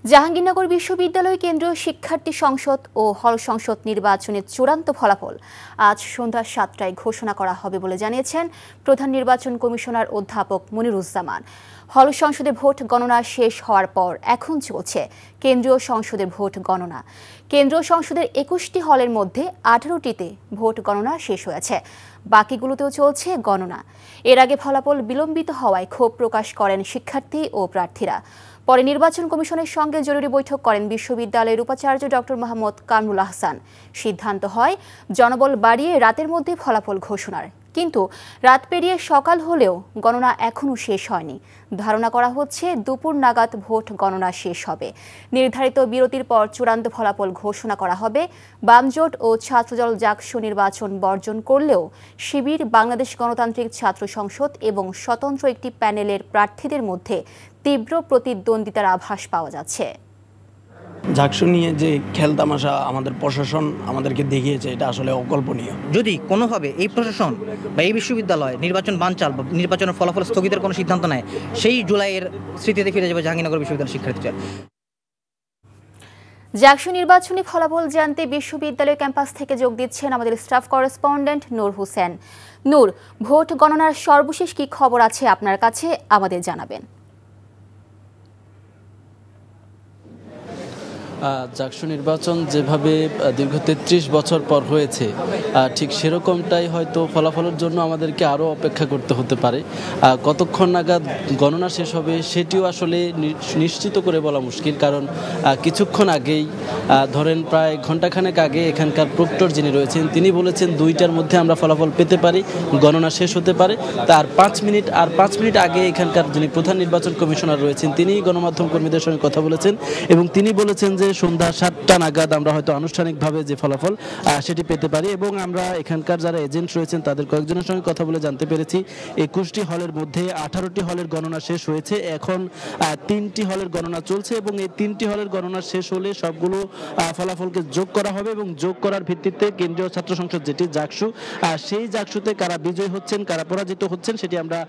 জাহাঙ্গীরনগর বিশ্ববিদ্যালয় কেন্দ্রীয় শিক্ষার্থী সংসদ ও হল সংসদ নির্বাচনের চূড়ান্ত ফলাফল আজ সন্ধ্যা ৭টায় ঘোষণা করা হবে বলে জানিয়েছেন প্রধান নির্বাচন কমিশনার অধ্যাপক মনিরুজ্জামান। হল সংসদে ভোট গণনা শেষ হওয়ার পর এখন চলছে কেন্দ্রীয় সংসদের ভোট গণনা। কেন্দ্রীয় সংসদের ২১টি হলের মধ্যে ১৮টিতে ভোট গণনা শেষ হয়েছে, বাকিগুলোতেও চলছে গণনা। এর আগে ফলাফল বিলম্বিত হওয়ায় ক্ষোভ প্রকাশ করেন শিক্ষার্থী ও প্রার্থীরা। পরে নির্বাচন কমিশনের সঙ্গে জরুরি বৈঠক করেন বিশ্ববিদ্যালয়ের উপাচার্য ডক্টর মোহাম্মদ কামরুল আহসান। সিদ্ধান্ত হয় জনবল বাড়িয়ে রাতের মধ্যে ফলাফল ঘোষণার, কিন্তু রাত পেরিয়ে সকাল হলেও গণনা এখনও শেষ হয়নি। ধারণা করা হচ্ছে দুপুর নাগাদ ভোট গণনা শেষ হবে। নির্ধারিত বিরতির পর চূড়ান্ত ফলাফল ঘোষণা করা হবে। বামজোট ও ছাত্রদল জাকসু নির্বাচন বর্জন করলেও শিবির, বাংলাদেশ গণতান্ত্রিক ছাত্র সংসদ এবং স্বতন্ত্র একটি প্যানেলের প্রার্থীদের মধ্যে তীব্র প্রতিদ্বন্দ্বিতার আভাস পাওয়া যাচ্ছে। জাকসু নিয়ে যে খেলতামাশা আমাদের প্রশাসন আমাদেরকে দেখিয়েছে, এটা আসলে অকল্পনীয়। যদি কোনোভাবে এই প্রশাসন বা এই বিশ্ববিদ্যালয় নির্বাচন বানচাল বা নির্বাচনের ফলাফল স্থগিতের কোনো সিদ্ধান্ত নেয়, সেই জুলাইয়ের স্মৃতিতে ফিরে যাবে জাহাঙ্গীরনগর বিশ্ববিদ্যালয়ের শিক্ষার্থীরা। জাকসু নির্বাচনী ফলাফল জানতে বিশ্ববিদ্যালয় ক্যাম্পাস থেকে যোগ দিচ্ছেন আমাদের স্টাফ করেসপন্ডেন্ট নূর হোসেন। নূর, ভোট গণনার সর্বশেষ কি খবর আছে আপনার কাছে, আমাদের জানাবেন। জাকসু নির্বাচন যেভাবে দীর্ঘ ৩৩ বছর পর হয়েছে, ঠিক সেরকমটাই হয়তো ফলাফলের জন্য আমাদেরকে আরও অপেক্ষা করতে হতে পারে। কতক্ষণ নাগাদ গণনা শেষ হবে সেটিও আসলে নিশ্চিত করে বলা মুশকিল, কারণ কিছুক্ষণ আগেই ধরেন প্রায় ঘণ্টাখানেক আগে এখানকার প্রক্টর যিনি রয়েছেন তিনি বলেছেন ২টার মধ্যে আমরা ফলাফল পেতে পারি, গণনা শেষ হতে পারে। তার ৫ মিনিট আগে এখানকার যিনি প্রধান নির্বাচন কমিশনার রয়েছেন তিনি গণমাধ্যম কর্মীদের সঙ্গে কথা বলেছেন এবং তিনি বলেছেন যে সন্ধ্যা ৭টা নাগাদ আমরা হয়তো আনুষ্ঠানিকভাবে যে ফলাফল সেটি পেতে পারি। এবং আমরা এখানকার যারা এজেন্ট রয়েছেন তাদের কয়েকজনের সঙ্গে কথা বলে জানতে পেরেছি ২১টি হলের মধ্যে ১৮টি হলের গণনা শেষ হয়েছে, এখন ৩টি হলের গণনা চলছে এবং এই ৩টি হলের গণনা শেষ হলে সবগুলো ফলাফলকে যোগ করা হবে এবং যোগ করার ভিত্তিতে কেন্দ্রীয় ছাত্র সংসদ যেটি জাকসু, সেই জাকসুতে কারা বিজয়ী হচ্ছেন কারা পরাজিত হচ্ছেন সেটি আমরা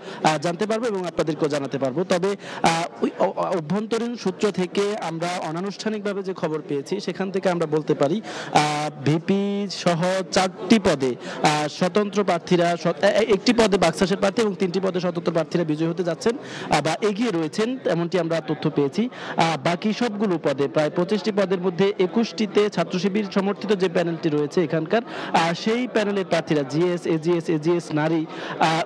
জানতে পারবো এবং আপনাদেরকেও জানাতে পারবো। তবে অভ্যন্তরীণ সূত্র থেকে আমরা অনানুষ্ঠানিকভাবে যে খবর পেয়েছি সেখান থেকে আমরা বলতে পারি ভিপি সহ ৪টি পদে স্বতন্ত্র প্রার্থীরা, একটি পদে বাকশাসের প্রার্থী এবং ৩টি পদে স্বতন্ত্র প্রার্থীরা বিজয়ী হতে যাচ্ছেন বা এগিয়ে রয়েছেন, এমনটি আমরা তথ্য পেয়েছি। বাকি সবগুলো পদে প্রায় ২৫টি পদের মধ্যে ২১টিতে ছাত্র শিবির সমর্থিত যে প্যানেলটি রয়েছে এখানকার, সেই প্যানেলের প্রার্থীরা জিএস, এজিএস, নারী,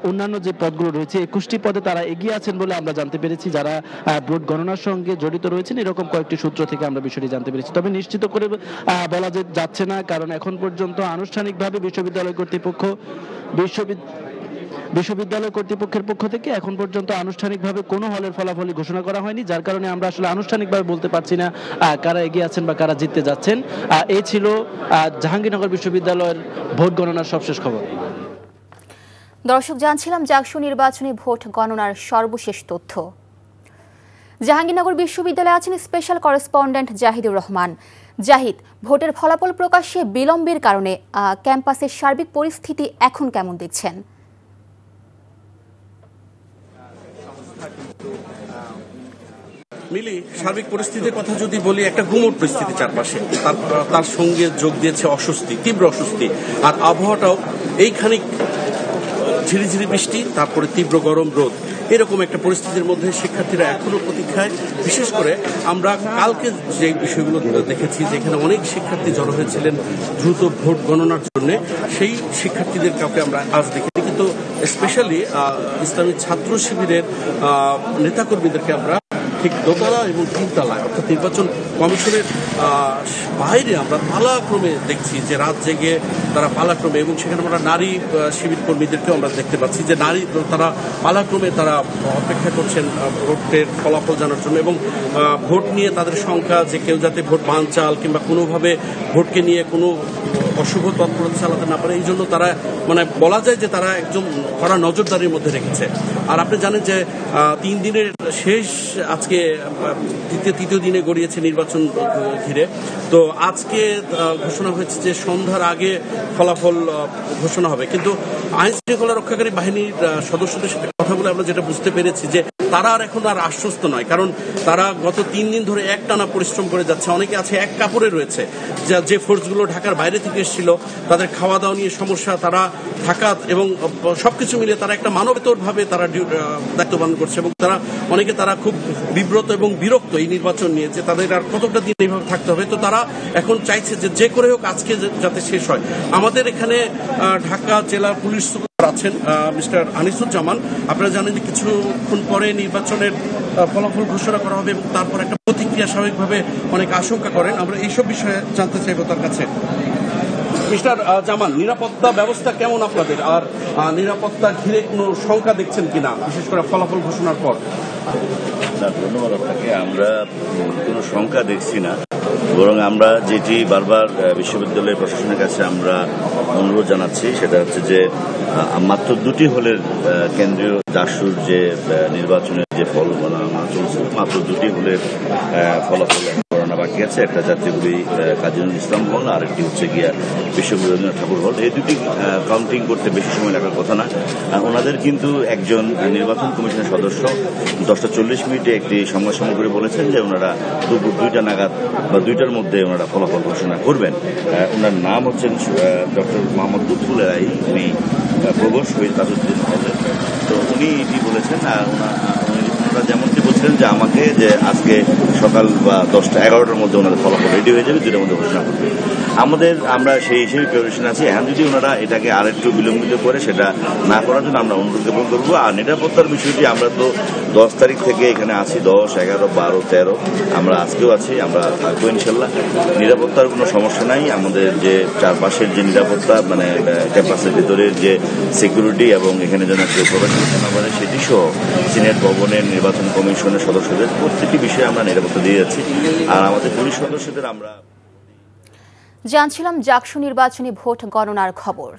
অন্যান্য যে পদগুলো রয়েছে ২১টি পদে তারা এগিয়ে আছেন বলে আমরা জানতে পেরেছি। যারা ভোট গণনার সঙ্গে জড়িত রয়েছেন এরকম কয়েকটি সূত্র থেকে আমরা বিষয়টি জানতে পেরেছি। তবে নিশ্চিত করে বলা যাচ্ছে না, কারণ এখন পর্যন্ত আনুষ্ঠানিকভাবে বিশ্ববিদ্যালয় কর্তৃপক্ষের পক্ষ থেকে এখন পর্যন্ত আনুষ্ঠানিকভাবে কোনো হলের ফলাফলই ঘোষণা করা হয়নি, যার কারণে আমরা আসলে আনুষ্ঠানিকভাবে বলতে পারছি না কারা এগিয়ে আছেন বা কারা জিততে যাচ্ছেন। এই ছিল জাহাঙ্গীরনগর বিশ্ববিদ্যালয়ের ভোট গণনার সবশেষ খবর। দর্শক, জানছিলাম জাকসু নির্বাচনী ভোট গণনার সর্বশেষ তথ্য। জাহাঙ্গীরনগর বিশ্ববিদ্যালয়ে আছেন স্পেশাল করেসপন্ডেন্ট জাহিদুর রহমান। জাহিদ, ভোটের ফলাফল প্রকাশে বিলম্বের কারণে ক্যাম্পাসের সার্বিক পরিস্থিতি এখন কেমন দেখছেন? মিলি, সার্বিক পরিস্থিতির কথা যদি বলি, একটা গুমট পরিস্থিতি চারপাশে, তার সঙ্গে যোগ দিয়েছে অস্বস্তি, তীব্র অস্বস্তি। আর আবহাওয়াটাও এইখানে ঝিরিঝিরি বৃষ্টি, তারপরে তীব্র গরম রোদ, এরকম একটা পরিস্থিতির মধ্যে শিক্ষার্থীরা এখনো প্রতীক্ষায়। বিশেষ করে আমরা কালকে যে বিষয়গুলো দেখেছি, যেখানে অনেক শিক্ষার্থী জড়ো হয়েছিলেন দ্রুত ভোট গণনার জন্য, সেই শিক্ষার্থীদের কাউকে আমরা আজ দেখেছি। কিন্তু স্পেশালি ইসলামী ছাত্র শিবিরের নেতাকর্মীদেরকে আমরা ঠিক দোতলা এবং তিনতলায় অর্থাৎ নির্বাচন কমিশনের বাইরে আমরা পালাক্রমে দেখছি যে রাত জেগে তারা পালাক্রমে, এবং সেখানে আমরা নারী শিবির কর্মীদেরকেও আমরা দেখতে পাচ্ছি যে তারা পালাক্রমে তারা অপেক্ষা করছেন ভোটের ফলাফল জানার জন্য এবং ভোট নিয়ে তাদের সংখ্যা, যে কেউ যাতে ভোট বানচাল কিংবা কোনোভাবে ভোটকে নিয়ে কোনো অশুভ তৎপরতা চালাতে না পারে, এই জন্য তারা বলা যায় যে তারা একদম কড়া নজরদারির মধ্যে রেখেছে। আর আপনি জানেন যে ৩ দিনের শেষ আজকে তৃতীয় দিনে গড়িয়েছে নির্বাচন ঘিরে। তো আজকে ঘোষণা হয়েছে যে সন্ধ্যার আগে ফলাফল ঘোষণা হবে, কিন্তু আইন শৃঙ্খলা রক্ষাকারী বাহিনীর সদস্যদের সাথে কথা বলে আমরা যেটা বুঝতে পেরেছি যে তারা এখন আর আশ্বস্ত নয়, কারণ তারা গত 3 দিন ধরে একটানা পরিশ্রম করে যাচ্ছে। অনেকে আছে এক কাপড়ে রয়েছে, যে ফোর্সগুলো ঢাকার বাইরে থেকে এসেছিল, তাদের খাওয়া দাওয়া নিয়ে সমস্যা, তারা থাকা এবং সবকিছু মিলিয়ে তারা একটা মানবেতরভাবে তারা দায়িত্ব পালন করছে এবং তারা খুব বিব্রত এবং বিরক্ত এই নির্বাচন নিয়ে, যে তাদের আর কতটা দিন এইভাবে থাকতে হবে। তো তারা এখন চাইছে যে করে হোক আজকে যাতে শেষ হয়। আমাদের এখানে ঢাকা জেলা পুলিশ সুপার আছেন মিস্টার আনিসুজ্জামান। আপনারা জানেন যে কিছুক্ষণ পরে নির্বাচনের ফলাফল ঘোষণা করা হবে এবং তারপর একটা প্রতিক্রিয়া স্বাভাবিকভাবে অনেক আশঙ্কা করেন। আমরা এইসব বিষয়ে জানতে চাইব তার কাছে। মিস্টার জামান, নিরাপত্তা ব্যবস্থা কেমন আপনাদের, আর নিরাপত্তা ঘিরে কোনো শঙ্কা দেখছেন কিনা, বিশেষ করে ফলাফল ঘোষণার পর? ধন্যবাদ আপনাকে। আমরা কোনো শঙ্কা দেখছি না, বরং আমরা যেটি বারবার বিশ্ববিদ্যালয় প্রশাসনের কাছে আমরা অনুরোধ জানাচ্ছি সেটা হচ্ছে যে মাত্র 2টি হলের কেন্দ্রীয় জাসুর যে নির্বাচনের যে ফল গণনা চলছে, মাত্র 2টি হলের ফলাফল গণনা বাকি আছে। একটা যাত্রীগুলি কাজী নজরুল ইসলাম হল, আর একটি হচ্ছে গিয়া বিশ্বগুরু রবীন্দ্রনাথ ঠাকুর হল। এই দুটি কাউন্টিং করতে বেশি সময় লাগার কথা না। ওনাদের কিন্তু একজন নির্বাচন কমিশনের সদস্য 10:40 একটি সংবাদ সম্মেলন করে বলেছেন যে ওনারা দুপুর 2টা নাগাদ বা 2টার মধ্যে ওনারা ফলাফল ঘোষণা করবেন। ওনার নাম হচ্ছেন ডক্টর মোহাম্মদ লুৎফুল রায়, উনি প্রভোস্ট শহীদ তাজউদ্দিন হলের। তো উনি এটি বলেছেন, আর ওনারা যেমনটি বলছিলেন যে আমাকে যে আজকে সকাল বা 10টা-11টার মধ্যে ওনাদের ফলাফল রেডি হয়ে যাবে, 2টার মধ্যে ঘোষণা করবে। আমরা সেই হিসেবে প্রিপারেশন আছি। এখন যদি ওনারা এটাকে আরেকটু বিলম্বিত করে সেটা না করার জন্য আমরা অনুরোধ জ্ঞাপন করবো। আর নিরাপত্তার বিষয়টি আমরা তো 10 তারিখ থেকে এখানে আছি, 10, 11, 12, 13, আমরা আজকেও আছি, আমরা থাকবো ইনশাল্লাহ। নিরাপত্তার কোনো সমস্যা নাই। আমাদের যে চারপাশের যে নিরাপত্তা, মানে ক্যাম্পাসের ভিতরের যে সিকিউরিটি এবং এখানে যেন কেউ প্রবেশ করতে না পারে সেটি সহ সিনেট ভবনের নির্বাচন কমিশনের সদস্যদের প্রত্যেকটি বিষয়ে আমরা নিরাপত্তা দিয়ে যাচ্ছি। আর আমাদের পুলিশ সদস্যদের আমরা জানছিলাম জাকসু নির্বাচনী ভোট গণনার খবর।